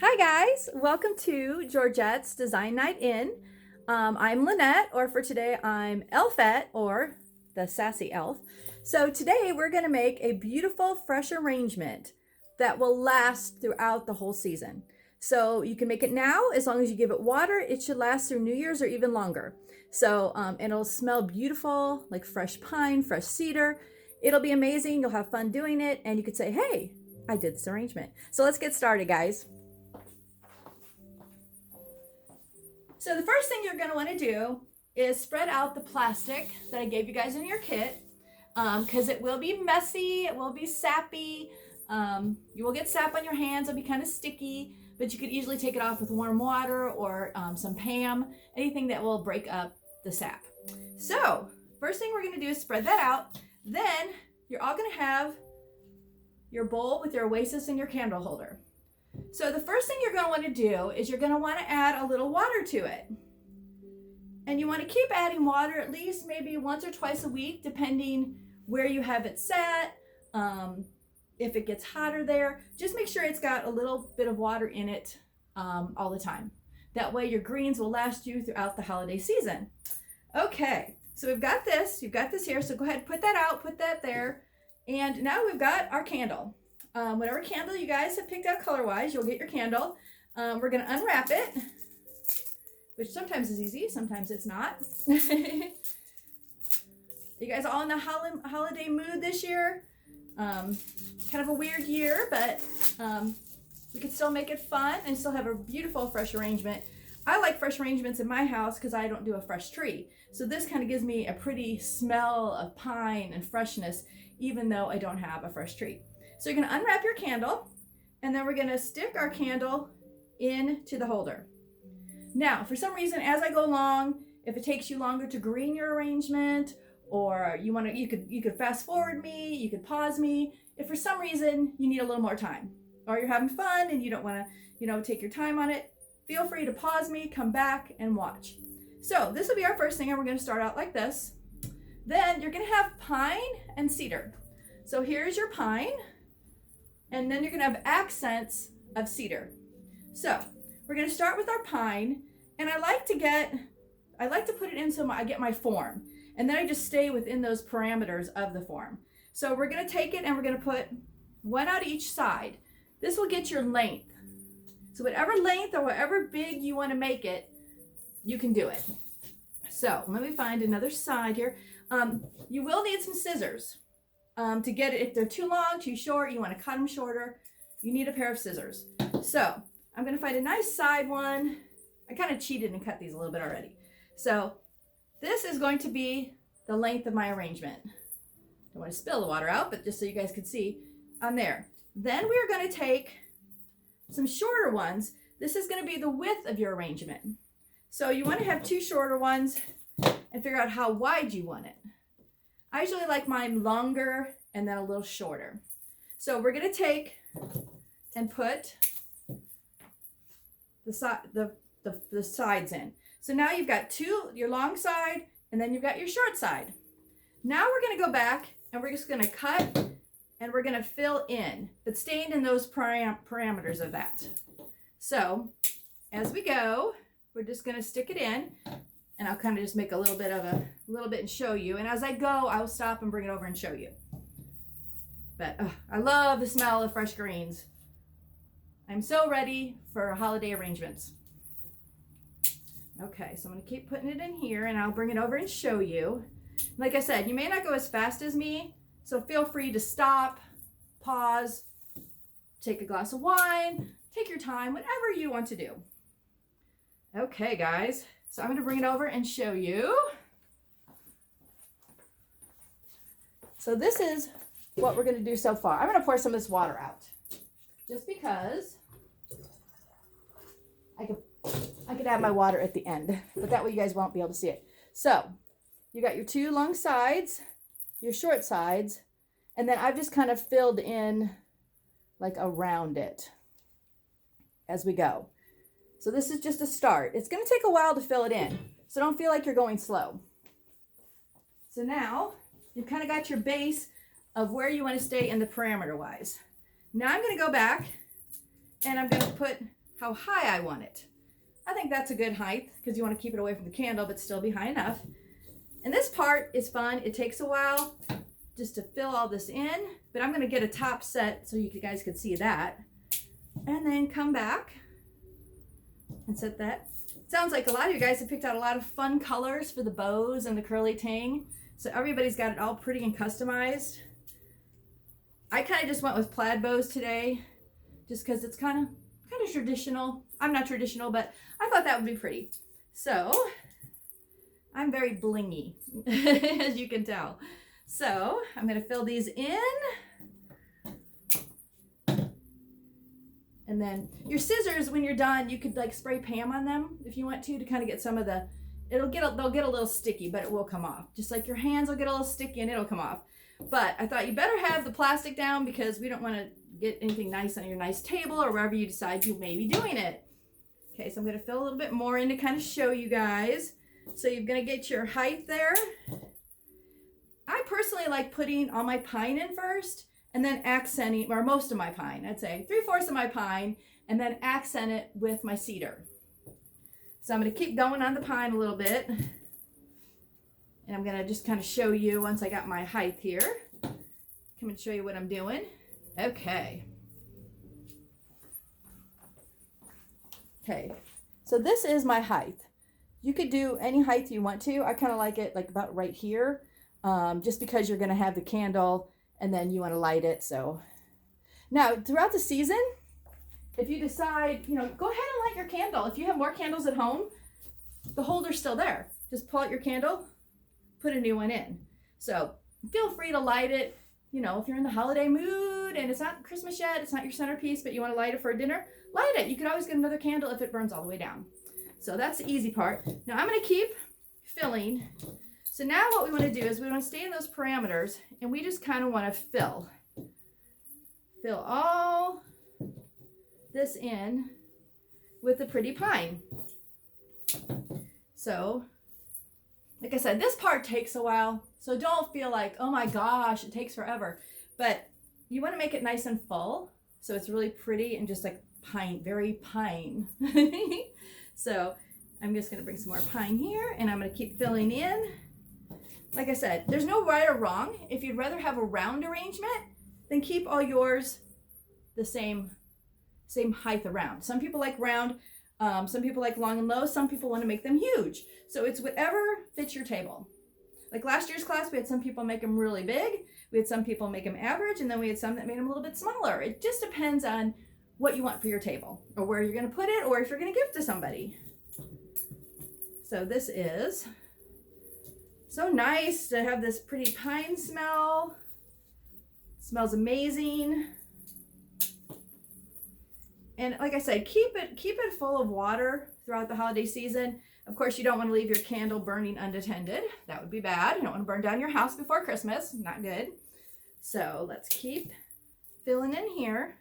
Hi guys, welcome to Georgette's Design Night In. I'm Lynette, or for today I'm Elfette, or the Sassy Elf. So today we're going to make a beautiful fresh arrangement that will last throughout the whole season. So you can make it now, as long as you give it water, it should last through New Year's or even longer. So it'll smell beautiful, like fresh pine, fresh cedar. It'll be amazing, you'll have fun doing it, and you could say, hey, I did this arrangement. So let's get started, guys. So the first thing you're going to want to do is spread out the plastic that I gave you guys in your kit, because it will be messy, it will be sappy, you will get sap on your hands, it'll be kind of sticky, but you could easily take it off with warm water or some Pam, anything that will break up the sap. So first thing we're going to do is spread that out. Then you're all going to have your bowl with your oasis and your candle holder. So the first thing you're going to want to do is you're going to want to add a little water to it. And you want to keep adding water at least maybe once or twice a week, depending where you have it set. If it gets hotter there, just make sure it's got a little bit of water in it all the time. That way your greens will last you throughout the holiday season. Okay, so we've got this. You've got this here. So go ahead and put that out, put that there. And now we've got our candle. Whatever candle you guys have picked out color-wise, you'll get your candle. We're going to unwrap it, which sometimes is easy, sometimes it's not. You guys all in the holiday mood this year? Kind of a weird year, but we can still make it fun and still have a beautiful fresh arrangement. I like fresh arrangements in my house because I don't do a fresh tree. So this kind of gives me a pretty smell of pine and freshness, even though I don't have a fresh tree. So you're going to unwrap your candle, and then we're going to stick our candle into the holder. Now, for some reason, as I go along, if it takes you longer to green your arrangement, or you could fast forward me, you could pause me. If for some reason you need a little more time, or you're having fun and you don't want to, take your time on it, feel free to pause me, come back, and watch. So this will be our first thing, and we're going to start out like this. Then you're going to have pine and cedar. So here's your pine. And then you're going to have accents of cedar. So we're going to start with our pine, and I like to put it in so I get my form, and then I just stay within those parameters of the form. So we're going to take it and we're going to put one out each side. This will get your length. So whatever length or whatever big you want to make it, you can do it. So let me find another side here. You will need some scissors. To get it, if they're too long, too short, you want to cut them shorter, you need a pair of scissors. So I'm going to find a nice side one. I kind of cheated and cut these a little bit already. So this is going to be the length of my arrangement. Don't want to spill the water out, but just so you guys can see on there. Then we're going to take some shorter ones. This is going to be the width of your arrangement. So you want to have two shorter ones and figure out how wide you want it. I usually like mine longer and then a little shorter. So we're going to take and put the sides in. So now you've got your long side, and then you've got your short side. Now we're going to go back and we're just going to cut and we're going to fill in, but staying in those parameters of that. So as we go, we're just going to stick it in. And I'll kind of just make a little bit and show you. And as I go, I'll stop and bring it over and show you. But I love the smell of fresh greens. I'm so ready for holiday arrangements. Okay, so I'm going to keep putting it in here, and I'll bring it over and show you. Like I said, you may not go as fast as me, so feel free to stop, pause, take a glass of wine, take your time, whatever you want to do. Okay, guys. So I'm going to bring it over and show you. So this is what we're going to do so far. I'm going to pour some of this water out, just because I could add my water at the end, but that way you guys won't be able to see it. So you got your two long sides, your short sides, and then I've just kind of filled in like around it as we go. So this is just a start. It's going to take a while to fill it in, so don't feel like you're going slow. So now you've kind of got your base of where you want to stay in the parameter wise. Now I'm going to go back and I'm going to put how high I want it. I think that's a good height because you want to keep it away from the candle but still be high enough. And this part is fun. It takes a while just to fill all this in, but I'm going to get a top set so you guys could see that. And then come back and set that. Sounds like a lot of you guys have picked out a lot of fun colors for the bows and the curly tang. So everybody's got it all pretty and customized. I kind of just went with plaid bows today just because it's kind of traditional. I'm not traditional, but I thought that would be pretty. So I'm very blingy, as you can tell. So I'm going to fill these in. And then your scissors, when you're done, you could like spray Pam on them if you want to kind of get some of the, they'll get a little sticky, but it will come off. Just like your hands will get a little sticky and it'll come off. But I thought you better have the plastic down because we don't want to get anything nice on your nice table or wherever you decide you may be doing it. Okay, so I'm going to fill a little bit more in to kind of show you guys. So you're going to get your height there. I personally like putting all my pine in first and then accenting, or most of my pine, I'd say 3/4 of my pine, and then accent it with my cedar. So I'm going to keep going on the pine a little bit. And I'm going to just kind of show you once I got my height here. Come and show you what I'm doing. Okay. Okay, so this is my height. You could do any height you want to. I kind of like it like about right here, just because you're going to have the candle and then you want to light it. So now throughout the season, if you decide, go ahead and light your candle. If you have more candles at home, the holder's still there. Just pull out your candle, put a new one in. So feel free to light it. If you're in the holiday mood and it's not Christmas yet, it's not your centerpiece, but you want to light it for dinner, light it. You could always get another candle if it burns all the way down. So that's the easy part. Now I'm going to keep filling. So now what we want to do is we want to stay in those parameters and we just kind of want to fill all this in with the pretty pine. So like I said, this part takes a while, so don't feel like, oh my gosh, it takes forever. But you want to make it nice and full, so it's really pretty and just like pine, very pine. So I'm just going to bring some more pine here, and I'm going to keep filling in. Like I said, there's no right or wrong. If you'd rather have a round arrangement, then keep all yours the same height around. Some people like round. Some people like long and low. Some people want to make them huge. So it's whatever fits your table. Like last year's class, we had some people make them really big. We had some people make them average. And then we had some that made them a little bit smaller. It just depends on what you want for your table or where you're going to put it or if you're going to give to somebody. So this is so nice to have this pretty pine smell. It smells amazing. And like I said, keep it full of water throughout the holiday season. Of course, you don't want to leave your candle burning unattended. That would be bad. You don't want to burn down your house before Christmas. Not good. So let's keep filling in here.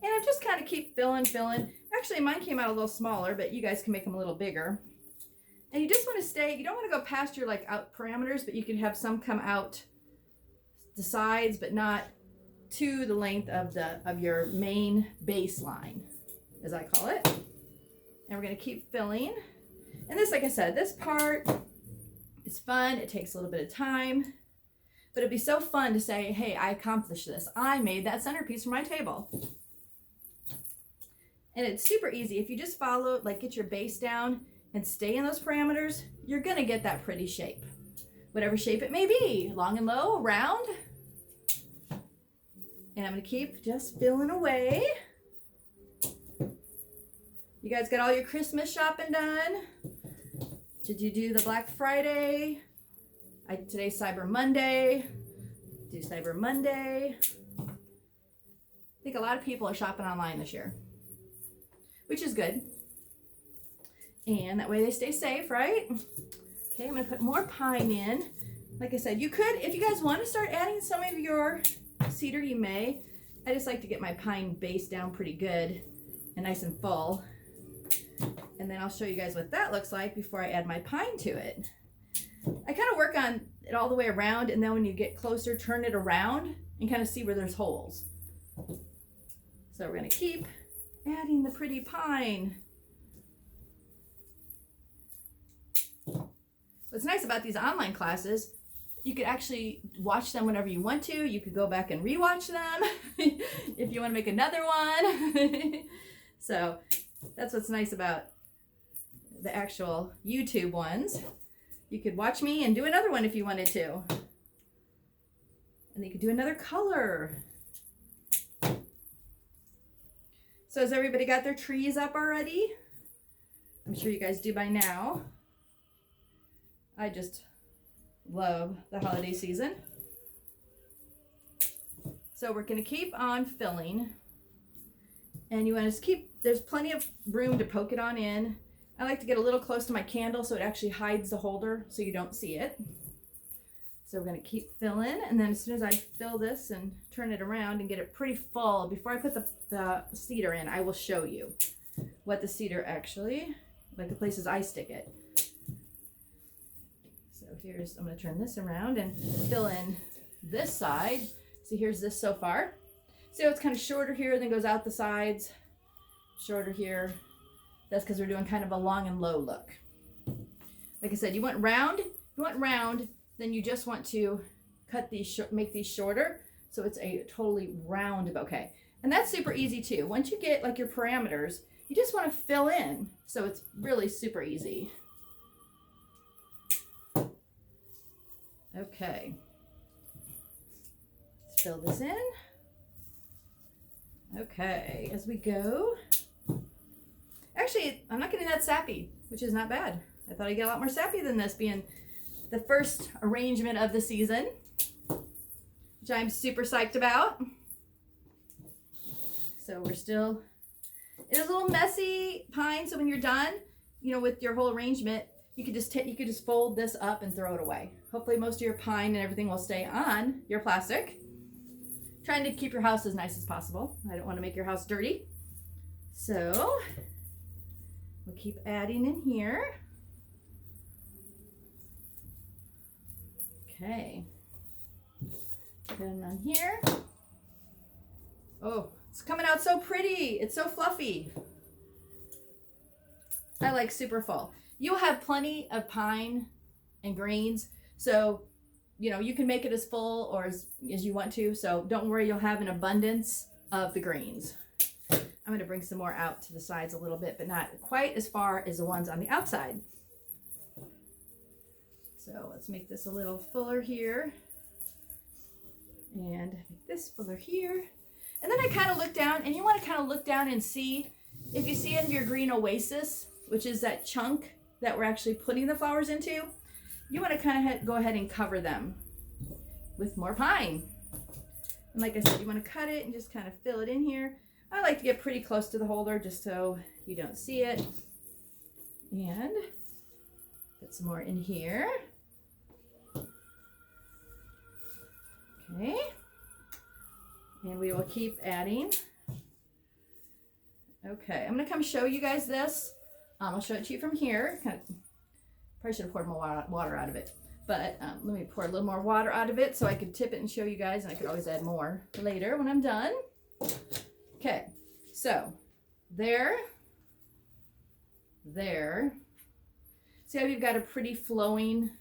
And I just kind of keep filling. Actually, mine came out a little smaller, but you guys can make them a little bigger. And you just want to stay, you don't want to go past your like out parameters, but you can have some come out the sides, but not to the length of your main baseline, as I call it. And we're going to keep filling. And this, like I said, this part is fun. It takes a little bit of time, but it'd be so fun to say, hey, I accomplished this. I made that centerpiece for my table. And it's super easy. If you just follow, like get your base down and stay in those parameters, you're going to get that pretty shape. Whatever shape it may be, long and low, round. And I'm going to keep just filling away. You guys got all your Christmas shopping done? Did you do the Black Friday? Today's Cyber Monday. Do Cyber Monday. I think a lot of people are shopping online this year, which is good. And that way they stay safe, right? Okay, I'm going to put more pine in. Like I said, you could, if you guys want to start adding some of your cedar, you may. I just like to get my pine base down pretty good and nice and full. And then I'll show you guys what that looks like before I add my pine to it. I kind of work on it all the way around, and then when you get closer, turn it around and kind of see where there's holes. So we're going to keep adding the pretty pine. What's nice about these online classes, you could actually watch them whenever you want to. You could go back and rewatch them if you want to make another one. So that's what's nice about the actual YouTube ones. You could watch me and do another one if you wanted to. And you could do another color. So has everybody got their trees up already? I'm sure you guys do by now. I just love the holiday season. So we're going to keep on filling. And you want to keep, there's plenty of room to poke it on in. I like to get a little close to my candle so it actually hides the holder so you don't see it. So we're going to keep filling, and then as soon as I fill this and turn it around and get it pretty full, before I put the cedar in, I will show you what the cedar actually, like the places I stick it. So here's, I'm going to turn this around and fill in this side. See, here's this so far. See how it's kind of shorter here, then goes out the sides, shorter here. That's because we're doing kind of a long and low look. Like I said, you want round, then you just want to cut these, make these shorter, so it's a totally round bouquet. And that's super easy too. Once you get like your parameters, you just want to fill in, so it's really super easy. Okay, let's fill this in. Okay, as we go. Actually, I'm not getting that sappy, which is not bad. I thought I'd get a lot more sappy than this, being the first arrangement of the season, which I'm super psyched about. So we're still, it is a little messy pine, so when you're done, you know, with your whole arrangement, you could just fold this up and throw it away. Hopefully most of your pine and everything will stay on your plastic. Trying to keep your house as nice as possible. I don't want to make your house dirty. So we'll keep adding in here. Okay, put it on here. Oh, it's coming out so pretty. It's so fluffy. I like super full. You'll have plenty of pine and greens, so you know you can make it as full or as you want to. So don't worry, you'll have an abundance of the greens. I'm going to bring some more out to the sides a little bit, but not quite as far as the ones on the outside. So let's make this a little fuller here, and make this fuller here. And then I kind of look down, and you want to kind of look down and see if you see any of your green oasis, which is that chunk that we're actually putting the flowers into. You want to kind of go ahead and cover them with more pine. And like I said, you want to cut it and just kind of fill it in here. I like to get pretty close to the holder just so you don't see it. And put some more in here. Okay, and we will keep adding. Okay, I'm gonna come show you guys this. I'll show it to you from here. Kind of, probably should have poured more water out of it, but let me pour a little more water out of it so I could tip it and show you guys, and I could always add more later when I'm done. Okay, so there. See how you've got a pretty flowing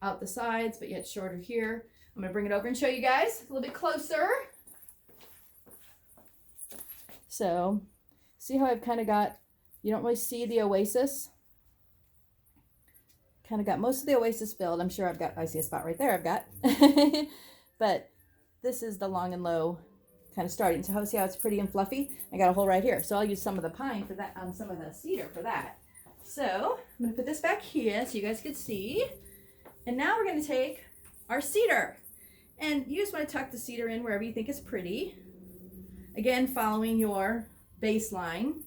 out the sides, but yet shorter here. I'm gonna bring it over and show you guys a little bit closer. So, see how I've kind of got, you don't really see the oasis. Kind of got most of the oasis filled. I'm sure I see a spot right there I've got. But this is the long and low kind of starting. So see how it's pretty and fluffy? I got a hole right here. So I'll use some of the pine for that, some of the cedar for that. So I'm gonna put this back here so you guys can see. And now we're gonna take our cedar. And you just want to tuck the cedar in wherever you think is pretty. Again, following your baseline.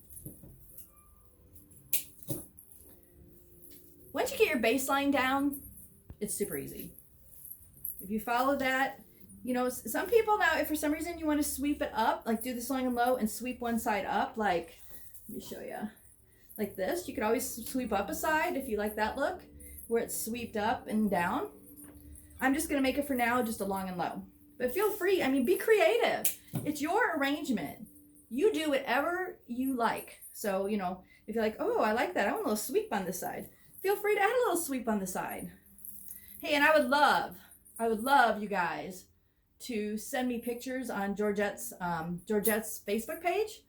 Once you get your baseline down, it's super easy. If you follow that, you know, some people now, if for some reason you want to sweep it up, like do this long and low and sweep one side up, like, let me show you, like this. You could always sweep up a side if you like that look, where it's sweeped up and down. I'm just going to make it for now just a long and low. But feel free, I mean, be creative. It's your arrangement. You do whatever you like. So, you know, if you're like, oh, I like that, I want a little sweep on this side, feel free to add a little sweep on the side. Hey, and I would love you guys to send me pictures on Georgette's Facebook page.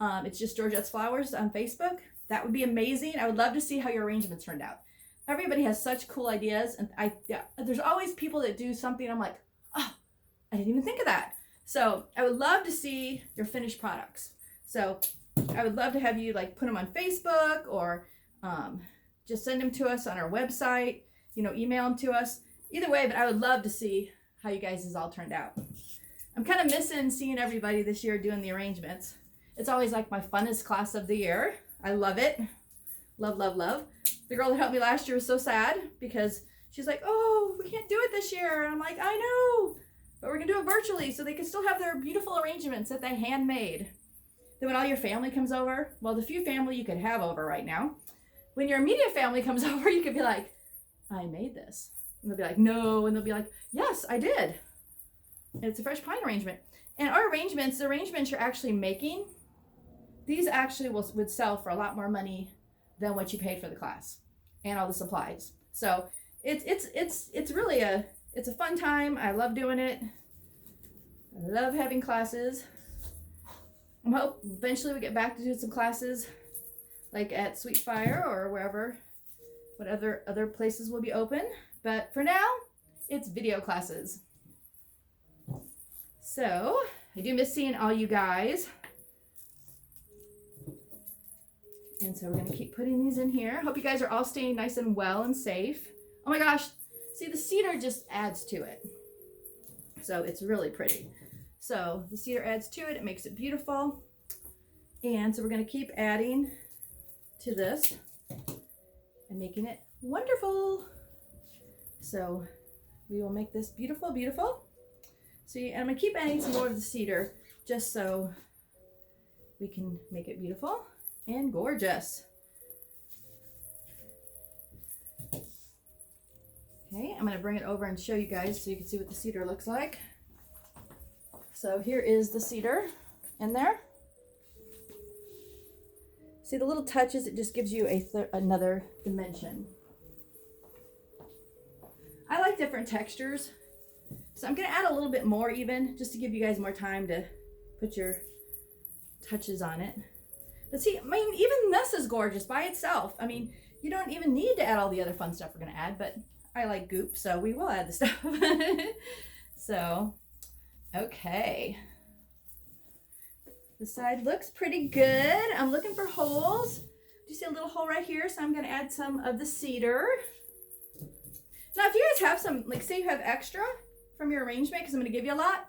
It's just Georgette's Flowers on Facebook. That would be amazing. I would love to see how your arrangements turned out. Everybody has such cool ideas, and there's always people that do something. I'm like, oh, I didn't even think of that. So I would love to see your finished products. So I would love to have you like put them on Facebook, or just send them to us on our website. You know, email them to us. Either way, but I would love to see how you guys' all turned out. I'm kind of missing seeing everybody this year doing the arrangements. It's always like my funnest class of the year. I love it. Love, love, love. The girl that helped me last year was so sad because she's like, oh, we can't do it this year. And I'm like, I know, but we're going to do it virtually so they can still have their beautiful arrangements that they handmade. Then when all your family comes over, well, the few family you could have over right now, when your immediate family comes over, you could be like, I made this. And they'll be like, no. And they'll be like, yes, I did. And it's a fresh pine arrangement. And our arrangements, the arrangements you're actually making, these actually would sell for a lot more money than what you paid for the class and all the supplies. So it's really a fun time. I love doing it. I love having classes. I hope eventually we get back to doing some classes like at Sweet Fire or wherever, what other places will be open. But for now, it's video classes. So I do miss seeing all you guys. And so we're going to keep putting these in here. Hope you guys are all staying nice and well and safe. Oh my gosh. See, the cedar just adds to it. So it's really pretty. So the cedar adds to it. It makes it beautiful. And so we're going to keep adding to this and making it wonderful. So we will make this beautiful, beautiful. See, and I'm going to keep adding some more of the cedar just so we can make it beautiful and gorgeous. Okay, I'm going to bring it over and show you guys so you can see what the cedar looks like. So here is the cedar in there. See the little touches, it just gives you another dimension. I like different textures. So I'm going to add a little bit more even, just to give you guys more time to put your touches on it. But see, I mean, even this is gorgeous by itself. I mean, you don't even need to add all the other fun stuff we're going to add, but I like goop, so we will add the stuff. So, okay. The side looks pretty good. I'm looking for holes. Do you see a little hole right here? So I'm going to add some of the cedar. Now, if you guys have some, like say you have extra from your arrangement, because I'm going to give you a lot,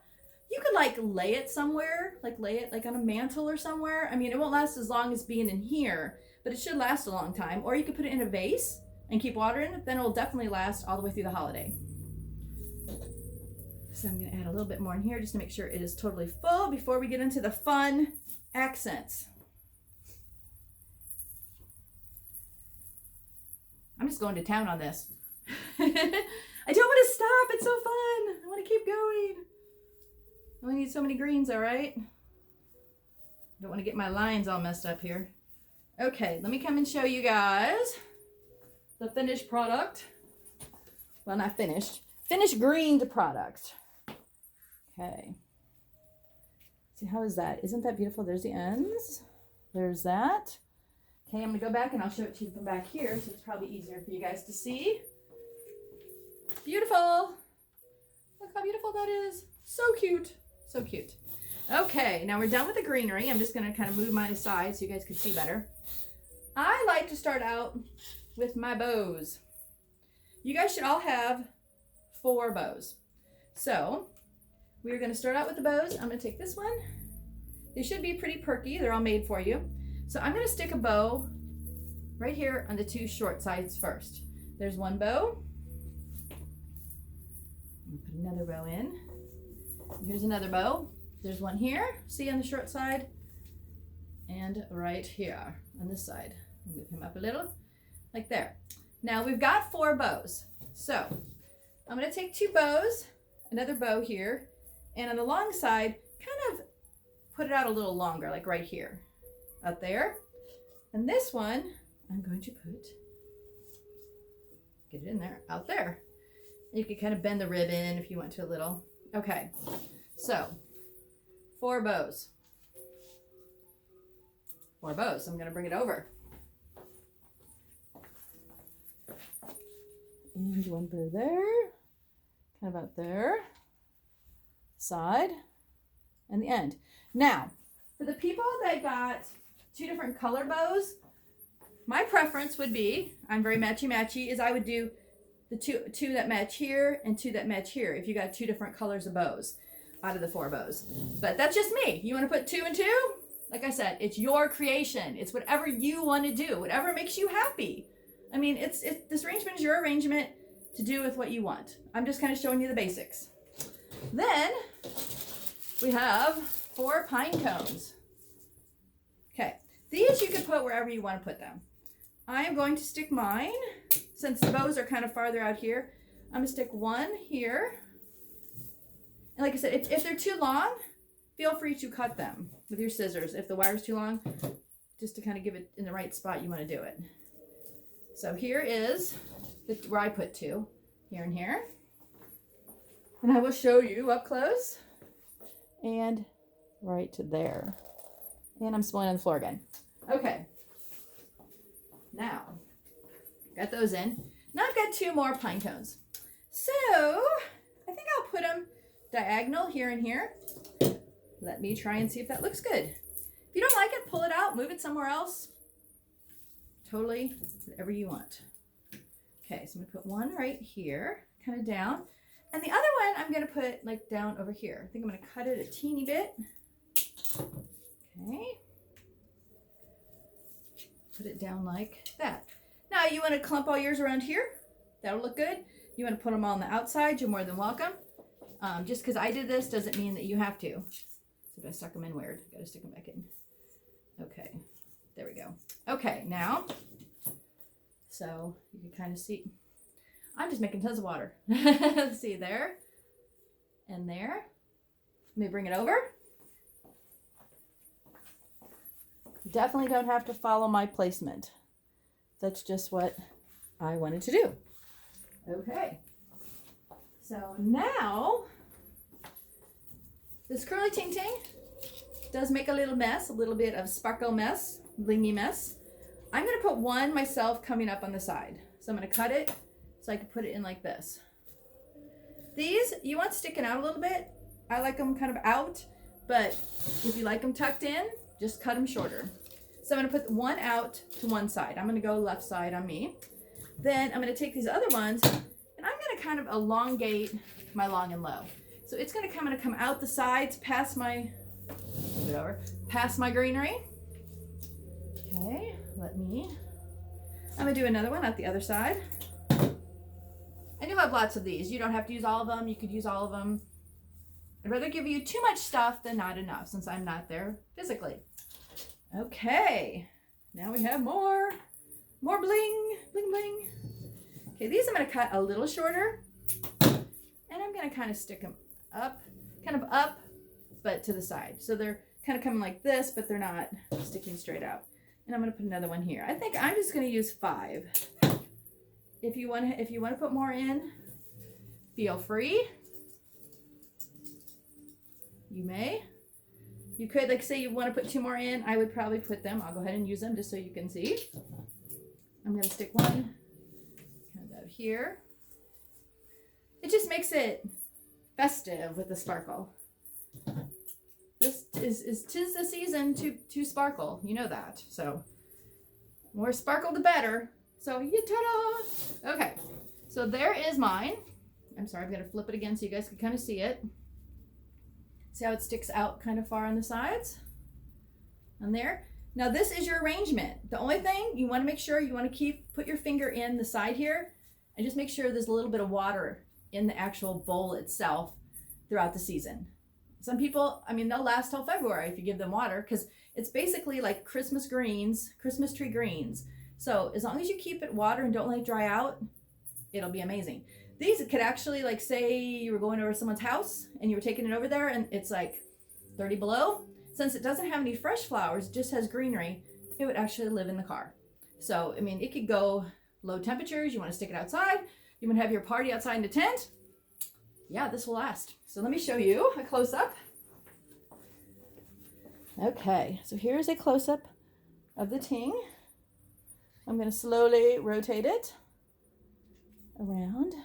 you could like lay it somewhere, like lay it like on a mantle or somewhere. I mean, it won't last as long as being in here, but it should last a long time. Or you could put it in a vase and keep water in it, then it will definitely last all the way through the holiday. So I'm going to add a little bit more in here just to make sure it is totally full before we get into the fun accents. I'm just going to town on this. I don't want to stop. It's so fun. I want to keep going. I only need so many greens, all right? Don't want to get my lines all messed up here. Okay, let me come and show you guys the finished product. Well, not finished. Finished greened product. Okay. See, how is that? Isn't that beautiful? There's the ends. There's that. Okay, I'm going to go back and I'll show it to you from back here, so it's probably easier for you guys to see. Beautiful. Look how beautiful that is. So cute. So cute. Okay, now we're done with the greenery. I'm just going to kind of move mine aside so you guys can see better. I like to start out with my bows. You guys should all have 4 bows. So we're going to start out with the bows. I'm going to take this one. They should be pretty perky. They're all made for you. So I'm going to stick a bow right here on the 2 short sides first. There's one bow. Put another bow in. Here's another bow. There's one here, see on the short side, and right here on this side. Move him up a little, like there. Now we've got 4 bows. So I'm going to take 2 bows, another bow here, and on the long side, kind of put it out a little longer, like right here, out there. And this one, I'm going to get it in there, out there. You can kind of bend the ribbon if you want to a little. Okay, so 4 bows. 4 bows. I'm going to bring it over. And 1 bow there, kind of out there, side, and the end. Now, for the people that got 2 different color bows, my preference would be, I'm very matchy-matchy, is I would do the two that match here and 2 that match here if you got 2 different colors of bows out of the 4 bows. But that's just me. You want to put 2 and 2? Like I said, it's your creation. It's whatever you want to do, whatever makes you happy. I mean, this arrangement is your arrangement to do with what you want. I'm just kind of showing you the basics. Then we have 4 pine cones. Okay, these you can put wherever you want to put them. I am going to stick mine, since the bows are kind of farther out here, I'm going to stick 1 here. And like I said, if they're too long, feel free to cut them with your scissors. If the wire's too long, just to kind of give it in the right spot you want to do it. So here is where I put 2, here and here. And I will show you up close and right to there. And I'm spilling on the floor again. Okay. Now, got those in. Now I've got 2 more pine cones. So, I think I'll put them diagonal here and here. Let me try and see if that looks good. If you don't like it, pull it out, move it somewhere else. Totally whatever you want. Okay, so I'm gonna put 1 right here, kind of down. And the other one I'm gonna put like down over here. I think I'm gonna cut it a teeny bit. Okay. Put it down like that. Now you wanna clump all yours around here. That'll look good. You wanna put them all on the outside, you're more than welcome. Just because I did this doesn't mean that you have to. So I stuck them in weird. Gotta stick them back in. Okay, there we go. Okay, now, so you can kind of see, I'm just making tons of water. See there and there. Let me bring it over. Definitely don't have to follow my placement. That's just what I wanted to do. Okay. So now, this curly ting ting does make a little mess, a little bit of sparkle mess, blingy mess. I'm going to put 1 myself coming up on the side. So I'm going to cut it so I can put it in like this. These, you want sticking out a little bit. I like them kind of out, but if you like them tucked in, just cut them shorter. So I'm going to put 1 out to one side. I'm going to go left side on me. Then I'm going to take these other ones and I'm going to kind of elongate my long and low. So it's going to come out the sides past my, move it over, past my greenery. Okay, I'm going to do another one at the other side. And you'll have lots of these. You don't have to use all of them. You could use all of them. I'd rather give you too much stuff than not enough, since I'm not there physically. Okay, now we have more bling, bling, bling. Okay, these I'm going to cut a little shorter. And I'm going to kind of stick them up, but to the side. So they're kind of coming like this, but they're not sticking straight out. And I'm going to put another one here. I think I'm just going to use 5. If you want to put more in, feel free. You may. You could, like, say you want to put 2 more in, I would probably put them. I'll go ahead and use them just so you can see. I'm going to stick 1 kind of out here. It just makes it festive with the sparkle. This is 'tis the season to sparkle. You know that. So more sparkle the better. So ta-da! Okay, so there is mine. I'm sorry, I'm gonna flip it again so you guys can kind of see it. See how it sticks out kind of far on the sides? On there. Now this is your arrangement. The only thing you want to make sure you want to put your finger in the side here and just make sure there's a little bit of water in the actual bowl itself throughout the season. Some people, I mean, they'll last till February if you give them water, because it's basically like Christmas greens, Christmas tree greens. So as long as you keep it water and don't let it dry out, it'll be amazing. These could actually, like, say you were going over to someone's house and you were taking it over there and it's like 30 below. since it doesn't have any fresh flowers, it just has greenery, it would actually live in the car. So, I mean, it could go low temperatures. You want to stick it outside. You want to have your party outside in a tent. Yeah, this will last. So let me show you a close-up. Okay, so here's a close-up of the ting. I'm going to slowly rotate it around.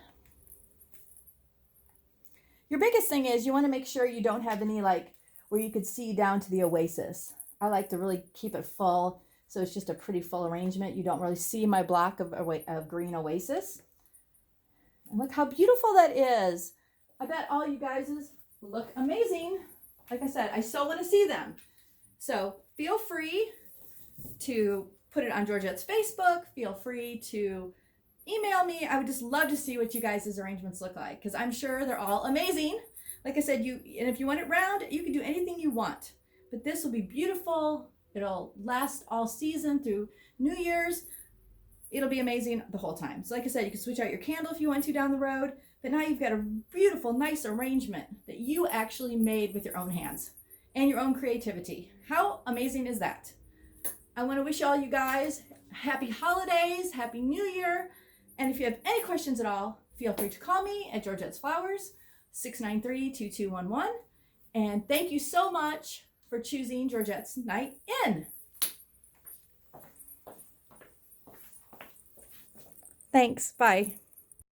Your biggest thing is you want to make sure you don't have any like where you could see down to the oasis. I like to really keep it full, so it's just a pretty full arrangement. You don't really see my block of green oasis. And look how beautiful that is. I bet all you guys look amazing. Like I said, I so want to see them. So feel free to put it on Georgette's Facebook. Feel free to email me. I would just love to see what you guys' arrangements look like, because I'm sure they're all amazing. Like I said, and if you want it round, you can do anything you want. But this will be beautiful. It'll last all season through New Year's. It'll be amazing the whole time. So like I said, you can switch out your candle if you want to down the road. But now you've got a beautiful, nice arrangement that you actually made with your own hands and your own creativity. How amazing is that? I want to wish all you guys happy holidays, happy New Year. And if you have any questions at all, feel free to call me at Georgette's Flowers, 693-2211. And thank you so much for choosing Georgette's Night In. Thanks. Bye.